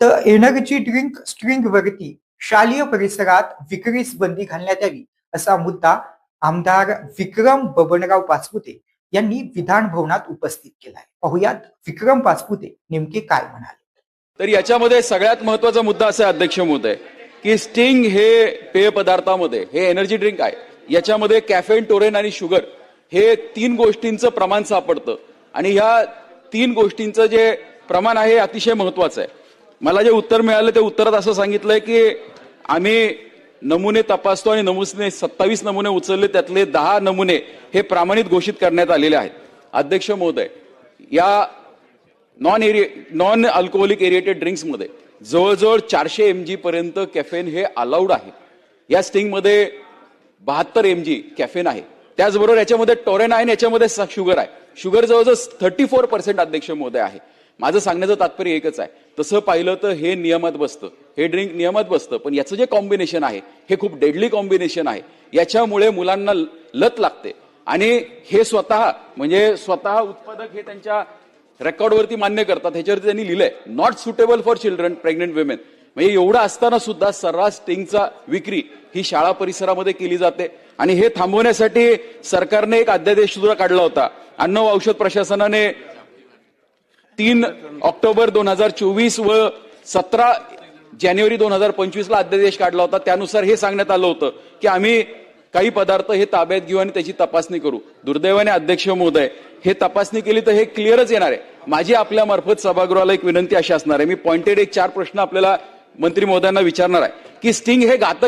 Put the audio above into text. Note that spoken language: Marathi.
तर एनर्जी ड्रिंक स्ट्रिंगवरती शालेय परिसरात विक्रीस बंदी घालण्यात यावी असा मुद्दा आमदार विक्रम बबनराव पाचपुते यांनी विधान भवनात उपस्थित केलाय. पाहुयात विक्रम पाचपुते नेमके काय म्हणाले. तर याच्यामध्ये सगळ्यात महत्वाचा मुद्दा असा आहे अध्यक्ष महोदय की स्टिंग हे पेय पदार्थामध्ये हे एनर्जी ड्रिंक आहे, याच्यामध्ये कॅफेन, टोरेन आणि शुगर हे तीन गोष्टींचं प्रमाण सापडतं आणि ह्या तीन गोष्टींचं जे प्रमाण आहे हे अतिशय महत्वाचं आहे. मला जे उत्तर मिळालं ते उत्तरात असं सांगितलंय की आम्ही नमुने तपासतो आणि 27 नमुने उचलले, त्यातले 10 नमुने हे प्रमाणित घोषित करण्यात आलेले आहेत. अध्यक्ष महोदय, या नॉन अल्कोहोलिक एरिएटेड ड्रिंक्स मध्ये जवळजवळ 400 mg पर्यंत कॅफेन हे अलाउड आहे. या स्टिंग मध्ये 72 mg कॅफेन आहे. त्याचबरोबर याच्यामध्ये टोरेन आहे आणि याच्यामध्ये शुगर आहे. शुगर जवळजवळ 34% अध्यक्ष महोदय आहे. माझं सांगण्याचं तात्पर्य एकच आहे, तसं पाहिलं तर हे नियमात बसतं, हे ड्रिंक नियमात बसतं, पण याचं जे कॉम्बिनेशन आहे हे खूप डेडली कॉम्बिनेशन आहे. याच्यामुळे मुलांना लत लागते आणि हे स्वतः उत्पादक हे त्यांच्या रेकॉर्डवरती मान्य करतात. ह्याच्यावरती त्यांनी लिहिलंय not suitable for children, pregnant women. म्हणजे एवढं असताना सुद्धा सर्रास स्टिंगचा विक्री ही शाळा परिसरामध्ये केली जाते आणि हे थांबवण्यासाठी सरकारने एक अध्यादेश सुद्धा काढला होता. अन्न व औषध प्रशासनाने 3 ऑक्टोबर 2024 व 17 जानेवारी 2025 ला अध्यादेश काढला होता. त्यानुसार हे सांगण्यात आलं होतं की आम्ही काही पदार्थ हे ताब्यात घेऊ आणि त्याची तपासणी करू. दुर्दैवाने अध्यक्ष महोदय, हे तपासणी केली तर हे क्लिअरच येणार आहे. माझी आपल्या मार्फत सभागृहाला एक विनंती अशी असणार आहे, मी पॉइंटेड 4 प्रश्न आपल्याला मंत्री महोदयांना विचारणार आहे की स्टिंग हे घातक